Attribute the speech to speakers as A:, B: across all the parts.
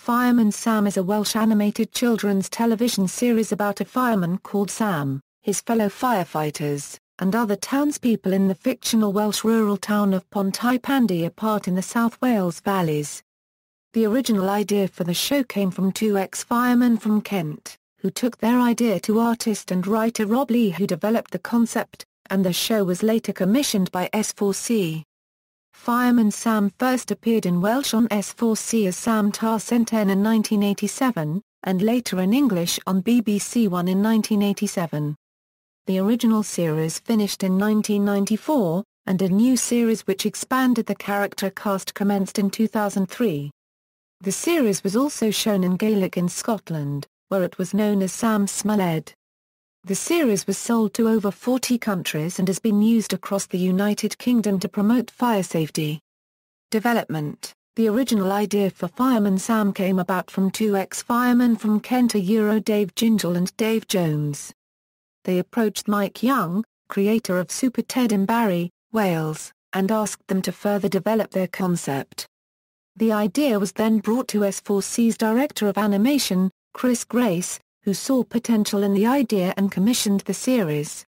A: Fireman Sam is a Welsh animated children's television series about a fireman called Sam, his fellow firefighters, and other townspeople in the fictional Welsh rural town of Pontypandy apart in the South Wales valleys. The original idea for the show came from two ex-firemen from Kent, who took their idea to artist and writer Rob Lee, who developed the concept, and the show was later commissioned by S4C. Fireman Sam first appeared in Welsh on S4C as Sam Tân in 1987, and later in English on BBC One in 1987. The original series finished in 1994, and a new series which expanded the character cast commenced in 2003. The series was also shown in Gaelic in Scotland, where it was known as Sam Smalaidh. The series was sold to over 40 countries and has been used across the United Kingdom to promote fire safety. Development. The original idea for Fireman Sam came about from two ex-firemen from Kent, Dave Gingell and Dave Jones. They approached Mike Young, creator of Super Ted in Barry, Wales, and asked them to further develop their concept. The idea was then brought to S4C's director of animation, Chris Grace, who saw potential in the idea and commissioned the series.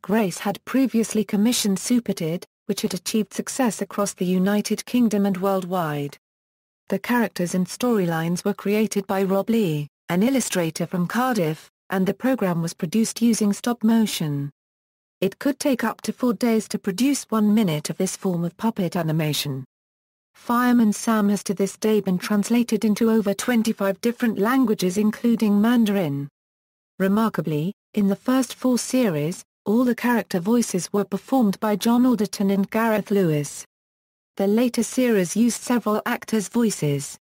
A: Grace had previously commissioned Super Ted, which had achieved success across the United Kingdom and worldwide. The characters and storylines were created by Rob Lee, an illustrator from Cardiff, and the program was produced using stop motion. It could take up to 4 days to produce 1 minute of this form of puppet animation. Fireman Sam has to this day been translated into over 25 different languages including Mandarin. Remarkably, in the first 4 series, all the character voices were performed by John Alderton and Gareth Lewis. The later series used several actors' voices.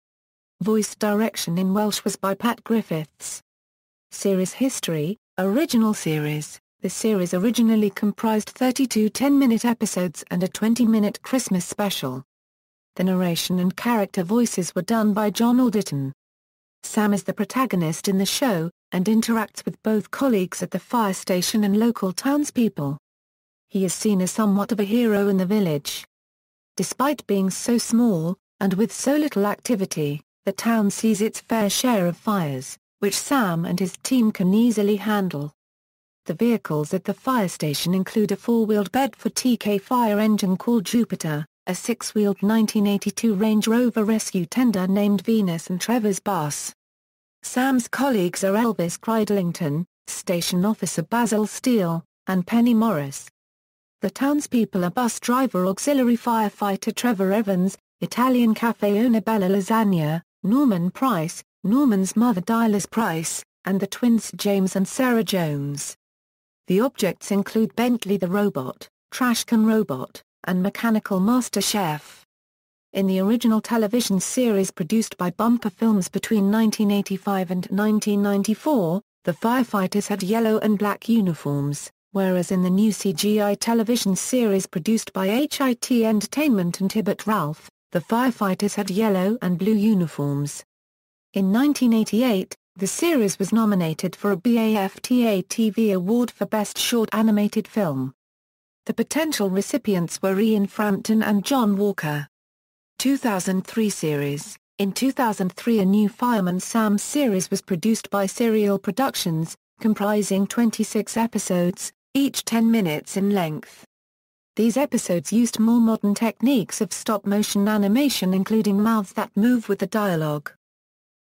A: Voice direction in Welsh was by Pat Griffiths. Series history. Original series. The series originally comprised 32 10-minute episodes and a 20-minute Christmas special. The narration and character voices were done by John Alderton. Sam is the protagonist in the show, and interacts with both colleagues at the fire station and local townspeople. He is seen as somewhat of a hero in the village. Despite being so small, and with so little activity, the town sees its fair share of fires, which Sam and his team can easily handle. The vehicles at the fire station include a 4-wheeled Bedford TK fire engine called Jupiter, a 6-wheeled 1982 Range Rover rescue tender named Venus, and Trevor's bus. Sam's colleagues are Elvis Cridlington, Station Officer Basil Steele, and Penny Morris. The townspeople are bus driver auxiliary firefighter Trevor Evans, Italian cafe owner Bella Lasagna, Norman Price, Norman's mother Dylas Price, and the twins James and Sarah Jones. The objects include Bentley the robot, Trashcan robot, and Mechanical Master Chef. In the original television series produced by Bumper Films between 1985 and 1994, the firefighters had yellow and black uniforms, whereas in the new CGI television series produced by HIT Entertainment and Hibbert Ralph, the firefighters had yellow and blue uniforms. In 1988, the series was nominated for a BAFTA TV Award for Best Short Animated Film. The potential recipients were Ian Frampton and John Walker. 2003 series. In 2003 a new Fireman Sam series was produced by Serial Productions, comprising 26 episodes, each 10 minutes in length. These episodes used more modern techniques of stop-motion animation including mouths that move with the dialogue.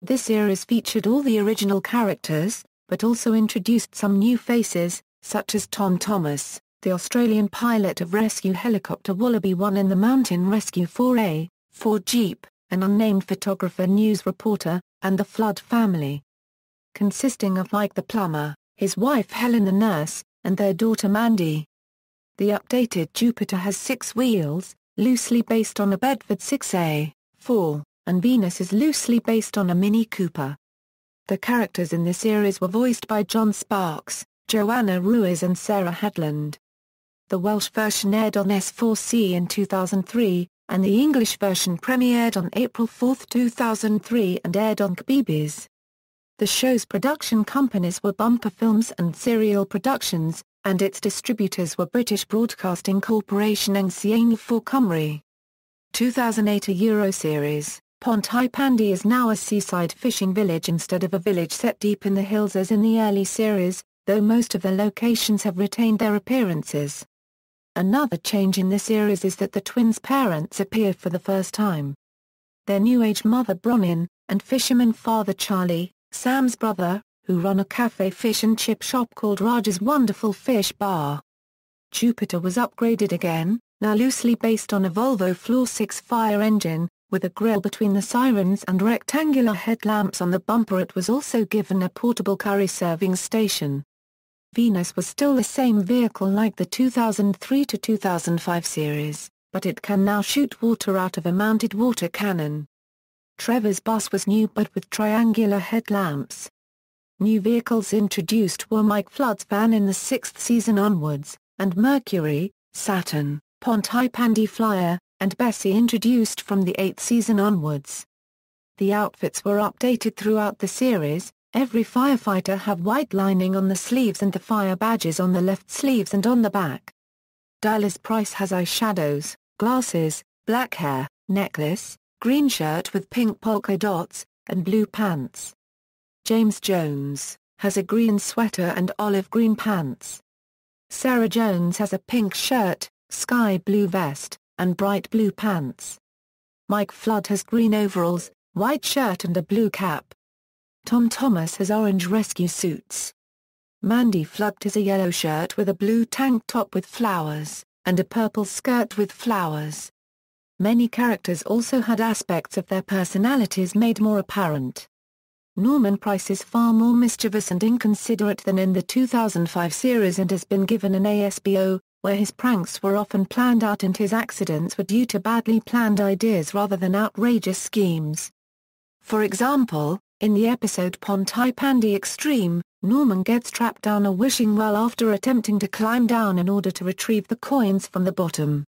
A: This series featured all the original characters, but also introduced some new faces, such as Tom Thomas, the Australian pilot of rescue helicopter Wallaby 1 and the Mountain Rescue 4A, 4 Jeep, an unnamed photographer news reporter, and the Flood family. Consisting of Mike the plumber, his wife Helen the nurse, and their daughter Mandy. The updated Jupiter has 6 wheels, loosely based on a Bedford 6A, 4, and Venus is loosely based on a Mini Cooper. The characters in the series were voiced by John Sparks, Joanna Ruiz and Sarah Headland. The Welsh version aired on S4C in 2003, and the English version premiered on April 4, 2003 and aired on KBBS. The show's production companies were Bumper Films and Serial Productions, and its distributors were British Broadcasting Corporation and Sian for Cymru. 2008 a Euro series. Pontypandy is now a seaside fishing village instead of a village set deep in the hills as in the early series, though most of the locations have retained their appearances. Another change in this series is that the twins' parents appear for the first time. Their new-age mother Bronwyn, and fisherman father Charlie, Sam's brother, who run a cafe fish and chip shop called Raj's Wonderful Fish Bar. Jupiter was upgraded again, now loosely based on a Volvo Floor 6 fire engine, with a grille between the sirens and rectangular headlamps on the bumper. It was also given a portable curry-serving station. Venus was still the same vehicle like the 2003 to 2005 series, but it can now shoot water out of a mounted water cannon. Trevor's bus was new but with triangular headlamps. New vehicles introduced were Mike Flood's van in the 6th season onwards, and Mercury, Saturn, Pontypandy Flyer, and Bessie introduced from the 8th season onwards. The outfits were updated throughout the series. Every firefighter had white lining on the sleeves and the fire badges on the left sleeves and on the back. Dallas Price has eyeshadows, glasses, black hair, necklace, green shirt with pink polka dots, and blue pants. James Jones has a green sweater and olive green pants. Sarah Jones has a pink shirt, sky blue vest, and bright blue pants. Mike Flood has green overalls, white shirt and a blue cap. Tom Thomas has orange rescue suits. Mandy Flood has a yellow shirt with a blue tank top with flowers, and a purple skirt with flowers. Many characters also had aspects of their personalities made more apparent. Norman Price is far more mischievous and inconsiderate than in the 2005 series and has been given an ASBO, where his pranks were often planned out and his accidents were due to badly planned ideas rather than outrageous schemes. For example, in the episode Pontypandy Extreme, Norman gets trapped down a wishing well after attempting to climb down in order to retrieve the coins from the bottom.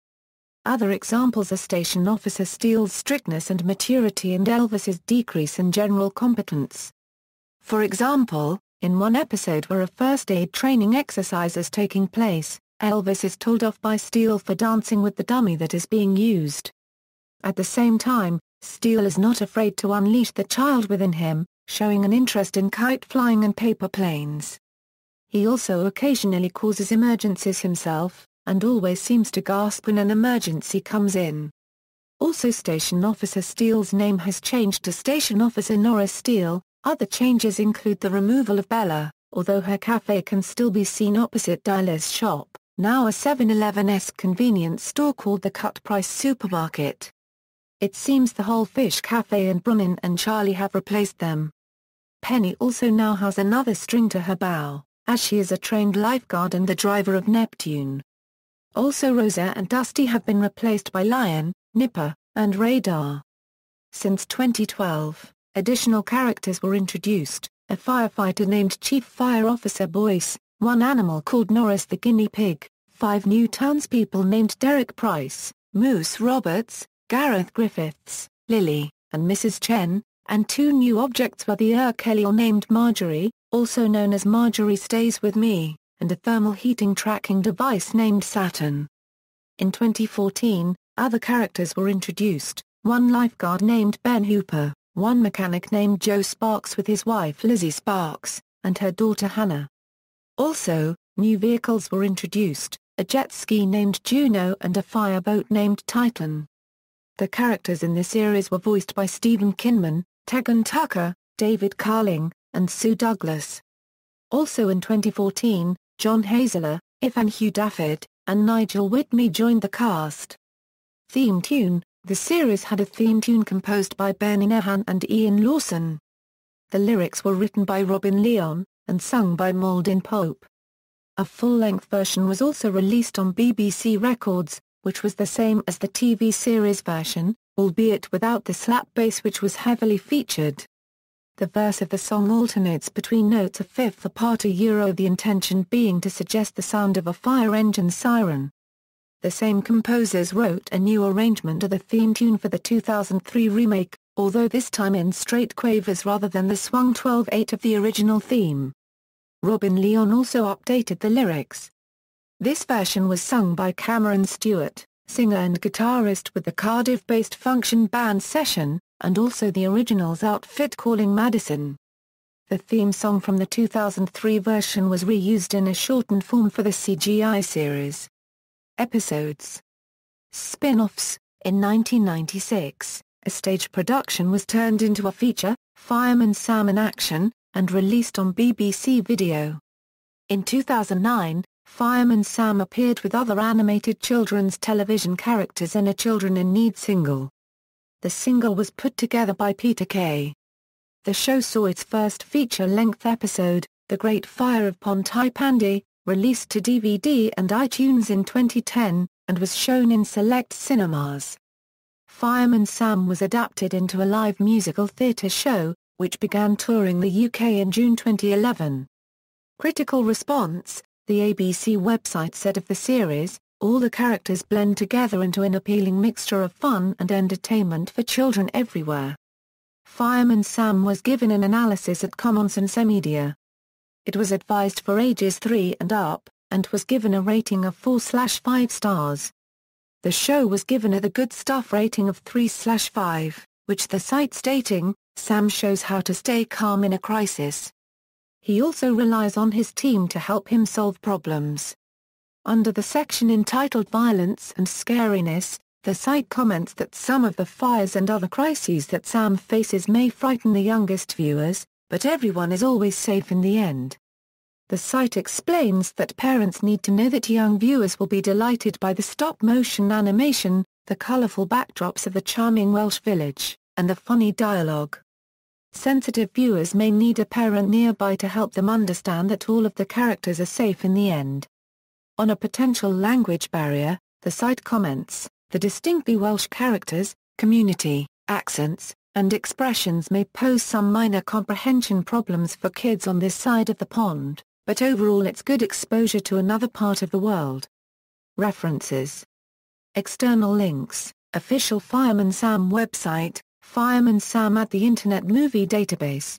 A: Other examples are Station Officer Steele's strictness and maturity and Elvis's decrease in general competence. For example, in one episode where a first aid training exercise is taking place, Elvis is told off by Steele for dancing with the dummy that is being used. At the same time, Steele is not afraid to unleash the child within him, showing an interest in kite flying and paper planes. He also occasionally causes emergencies himself, and always seems to gasp when an emergency comes in. Also, Station Officer Steele's name has changed to Station Officer Norris Steele. Other changes include the removal of Bella, although her cafe can still be seen opposite Dyla's shop, now a 7-Eleven-esque convenience store called the Cut Price Supermarket. It seems the Whole Fish Cafe and Bronwyn and Charlie have replaced them. Penny also now has another string to her bow, as she is a trained lifeguard and the driver of Neptune. Also, Rosa and Dusty have been replaced by Lion, Nipper, and Radar. Since 2012, additional characters were introduced, a firefighter named Chief Fire Officer Boyce, one animal called Norris the guinea pig, 5 new townspeople named Derek Price, Moose Roberts, Gareth Griffiths, Lily, and Mrs. Chen, and 2 new objects were the Kelly named Marjorie, also known as Marjorie Stays With Me, and a thermal heating tracking device named Saturn. In 2014, other characters were introduced, one lifeguard named Ben Hooper, one mechanic named Joe Sparks with his wife Lizzie Sparks, and her daughter Hannah. Also, new vehicles were introduced, a jet ski named Juno and a fireboat named Titan. The characters in the series were voiced by Stephen Kinman, Tegan Tucker, David Carling, and Sue Douglas. Also in 2014, John Hazeler, Ifan Hugh Dafford, and Nigel Whitney joined the cast. Theme tune: the series had a theme tune composed by Bernie Nehan and Ian Lawson. The lyrics were written by Robin Leon, and sung by Maldon Pope. A full-length version was also released on BBC Records, which was the same as the TV series version, albeit without the slap bass which was heavily featured. The verse of the song alternates between notes a fifth apart, the intention being to suggest the sound of a fire engine siren. The same composers wrote a new arrangement of the theme tune for the 2003 remake, although this time in straight quavers rather than the swung 12/8 of the original theme. Robin Leon also updated the lyrics. This version was sung by Cameron Stewart, singer and guitarist with the Cardiff-based Function Band Session, and also the original's outfit calling Madison. The theme song from the 2003 version was reused in a shortened form for the CGI series. Episodes. Spin-offs. In 1996, a stage production was turned into a feature, Fireman Sam in Action, and released on BBC Video. In 2009, Fireman Sam appeared with other animated children's television characters in a Children in Need single. The single was put together by Peter Kay. The show saw its first feature-length episode, The Great Fire of Pontypandy, released to DVD and iTunes in 2010, and was shown in select cinemas. Fireman Sam was adapted into a live musical theatre show, which began touring the UK in June 2011. Critical response. The ABC website said of the series, all the characters blend together into an appealing mixture of fun and entertainment for children everywhere. Fireman Sam was given an analysis at Common Sense Media. It was advised for ages 3 and up, and was given a rating of 4/5 stars. The show was given a The Good Stuff rating of 3/5, which the site stating, Sam shows how to stay calm in a crisis. He also relies on his team to help him solve problems. Under the section entitled Violence and Scariness, the site comments that some of the fires and other crises that Sam faces may frighten the youngest viewers, but everyone is always safe in the end. The site explains that parents need to know that young viewers will be delighted by the stop-motion animation, the colourful backdrops of the charming Welsh village, and the funny dialogue. Sensitive viewers may need a parent nearby to help them understand that all of the characters are safe in the end. On a potential language barrier, the site comments, the distinctly Welsh characters, community, accents, and expressions may pose some minor comprehension problems for kids on this side of the pond, but overall it's good exposure to another part of the world. References. External links, official Fireman Sam website, Fireman Sam at the Internet Movie Database.